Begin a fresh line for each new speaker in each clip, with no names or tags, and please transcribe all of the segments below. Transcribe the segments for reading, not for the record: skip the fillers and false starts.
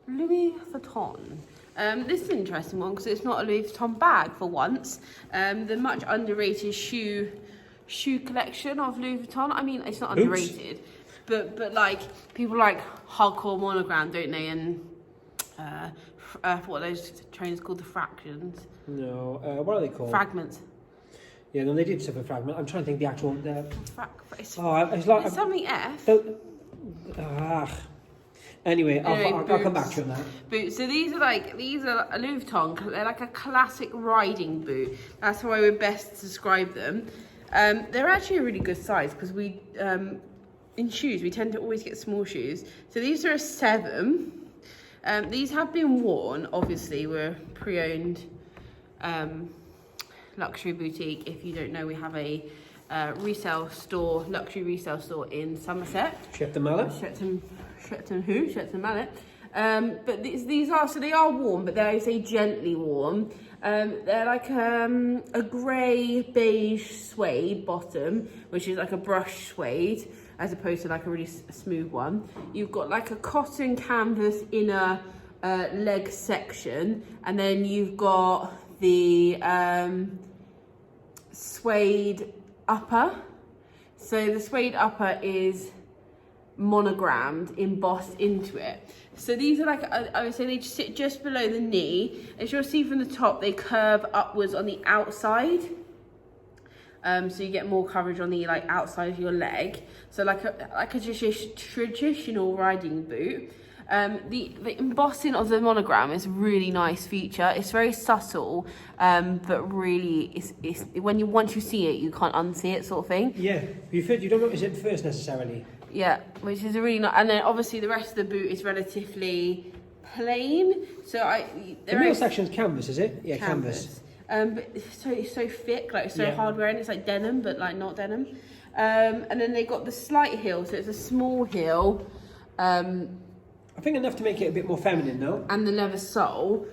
Louis Vuitton. This is an interesting one because it's not a Louis Vuitton bag for once. The much underrated shoe collection of Louis Vuitton. I mean, it's not underrated, but like people like hardcore Monogram, don't they? And what are those trainers called? The fractions?
No, what are they called?
Fragments.
Yeah, no, they did suffer fragment. I'm trying to think the actual.
It's something F.
Anyway, I'll come back to you on that.
Boots. So these are a Louis Vuitton. They're like a classic riding boot. That's how I would best describe them. They're actually a really good size because we, in shoes, we tend to always get small shoes. So these are a 7. These have been worn. Obviously, we're pre-owned luxury boutique. If you don't know, we have a luxury resale store in Somerset.
Shepton Mallet.
Shepton Mallet. But these are warm, but they say gently warm. They're like a grey beige suede bottom, which is like a brush suede, as opposed to like a really smooth one. You've got like a cotton canvas inner leg section, and then you've got the suede upper. So the suede upper is monogrammed, embossed into it. So these are like, I would say they just sit just below the knee. As you'll see from the top, they curve upwards on the outside. So you get more coverage on the like outside of your leg. So like a traditional riding boot. The embossing of the monogram is a really nice feature. It's very subtle, but really, it's once you see it, you can't unsee it, sort of thing.
Yeah, you don't notice it first necessarily.
Yeah, which is a really nice. And then obviously the rest of the boot is relatively plain. So
the middle section's canvas, is it? Yeah, canvas.
But it's so thick, like so hard wearing. It's like denim, but like not denim. And then they got the slight heel, so it's a small heel.
I think enough to make it a bit more feminine, though.
And the leather sole.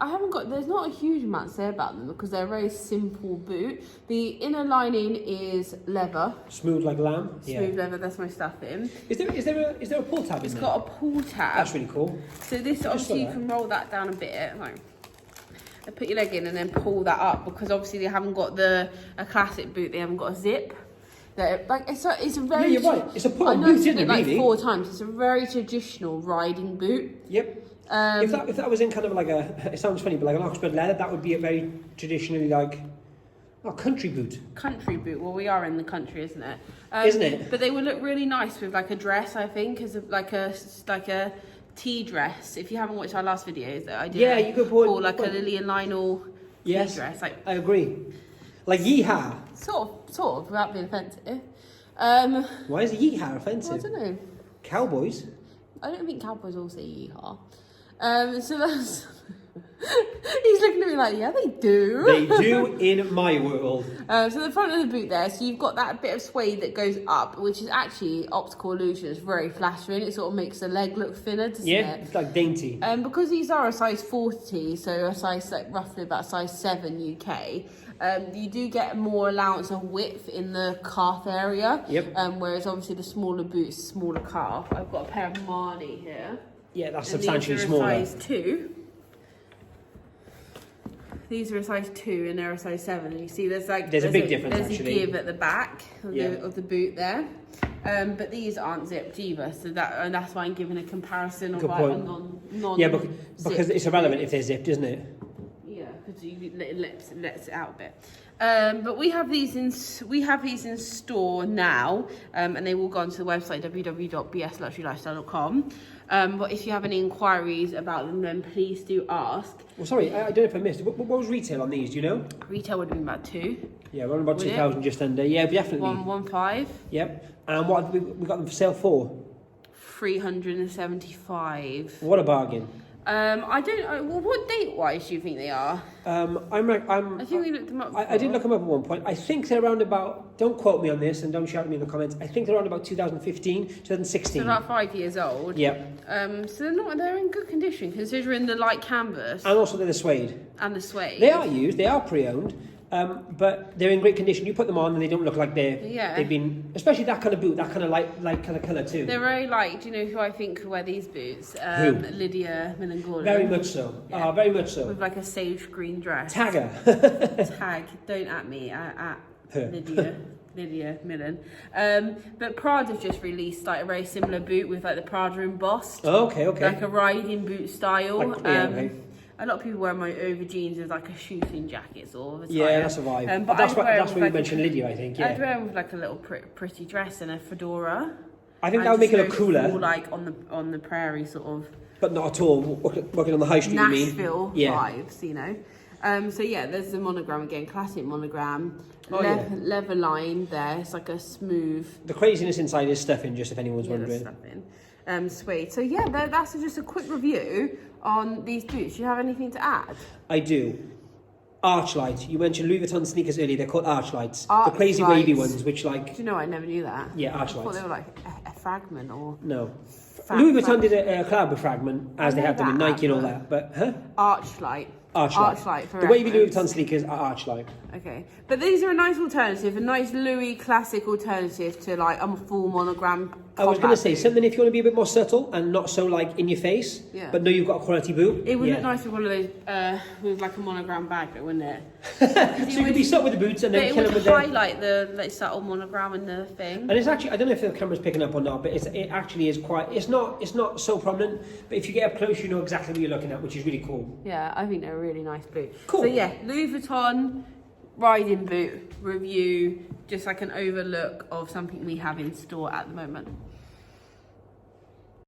There's not a huge amount to say about them because they're a very simple boot. The inner lining is leather.
Smooth like lamb.
Smooth leather, that's my stuff in.
Is there a pull tab in there?
It's got a pull tab.
That's really cool.
So this, obviously, you can roll that down a bit. Like, put your leg in and then pull that up because obviously they haven't got a classic boot. They haven't got a zip. It's a very.
Yeah, you're right. It's a pull boot, isn't it?
Like
really?
4 times. It's a very traditional riding boot.
Yep. If that was in kind of like it sounds funny, but like an Oxford leather, that would be a very traditionally like country boot.
Country boot. Well, we are in the country, isn't it?
Isn't it?
But they would look really nice with like a dress, I think, as like a tea dress. If you haven't watched our last videos that I did,
you could put
or like a Lily and Lionel tea dress. Like,
I agree. Like yeehaw. Sort
of, without being offensive.
Why is yeehaw offensive?
Well, I don't know.
Cowboys.
I don't think cowboys all say yeehaw. So that's. He's looking at me like, yeah, they do.
They do in my world.
So the front of the boot there, so you've got that bit of suede that goes up, which is actually optical illusion. It's very flattering. It sort of makes the leg look thinner, doesn't it?
It's like dainty.
Because these are a size 40, so a size like roughly about size 7 UK. You do get more allowance of width in the calf area.
Yep.
Whereas obviously the smaller boot is smaller calf. I've got a pair of Marnie here.
Yeah, that's substantially smaller.
These are a size 2. These are a size 2 and they're a size 7. And you see there's a big difference. There's a give at the back of the boot there. But these aren't zipped either, so that's why I'm giving a comparison of like a non.
Yeah, because it's irrelevant if they're zipped, isn't it?
Yeah, because it lets it out a bit. But we have these in store now, and they will go onto the website www.bsluxurylifestyle.com. But if you have any inquiries about them, then please do ask.
Well, sorry, I don't know if I missed it. What was retail on these? Do you know?
Retail would have been about 2.
Yeah, we're on about 2,000 just under. Yeah, definitely.
115.
Yep. And what have we got them for sale for?
375.
What a bargain.
I don't know. Well, what date-wise do you think they are?
I
think we looked them up.
I did look them up at one point. I think they're around about. Don't quote me on this, and don't shout at me in the comments. I think they're around about 2015, 2016.
So about 5 years old.
Yep.
So they're in good condition considering the light canvas.
And also they're the suede.
And the suede.
They are used. They are pre-owned. But they're in great condition. You put them on and they don't look like
Yeah.
they've been, especially that kind of boot, that kind of light kind of colour too.
They're very light. Do you know who I think could wear these boots?
Who?
Lydia Millen-Gordon.
Very much so.
Yeah.
Very much so.
With like a sage green dress.
Tagger.
Tag. Don't at me. At
Her.
Lydia Millen. But Prada have just released like a very similar boot with like the Prada embossed.
Oh, okay.
Like a riding boot style.
Like, yeah, okay.
A lot of people wear my over jeans with like a shooting jacket sort of.
Yeah, that's a vibe.
But
that's why
like
you mentioned Lydia, I think. Yeah.
I'd wear them with like a little pretty dress and a fedora.
I think that would make it look
Just
cooler.
feel like on the prairie sort of.
But not at all. Working on the high street,
Nashville
you mean?
vibes, you know. So yeah, there's the monogram again, classic monogram.
Oh,
Leather line there. It's like a smooth.
The craziness inside is stuffing, just if anyone's wondering.
Stuffing. Suede. So yeah, that's just a quick review on these boots. Do you have anything to add?
I do. Archlight. You mentioned Louis Vuitton sneakers earlier. They're called Archlights.
Arch
The crazy
lights.
wavy ones, which like.
Do you know I never knew that?
Yeah,
I thought
Archlights.
they were like a fragment or.
No. Louis Vuitton did a collab with Fragment, as they
know
have done with
that,
Nike and all
but-
that. But
Archlight.
Archlight.
For
The wavy Louis
reference.
Vuitton sneakers are Archlight.
Okay, but these are a nice alternative, a nice Louis classic alternative to like a full monogram.
I was going to
combat
say
boot.
something if you want to be a bit more subtle and not so like in your face,
Yeah.
but know you've got a quality boot.
It would
yeah.
look nice with one of those with like a monogram bag, though, wouldn't it?
So you could be stuck with the boots and
But
then
it
kill
would
them with the.
highlight the like subtle monogram in the thing.
And it's actually, I don't know if the camera's picking up or not, but it actually is quite. It's not so prominent, but if you get up close, you know exactly what you're looking at, which is really cool.
Yeah, I think they're a really nice boot.
Cool.
So yeah, Louis Vuitton riding boot review, just like an overlook of something we have in store at the moment.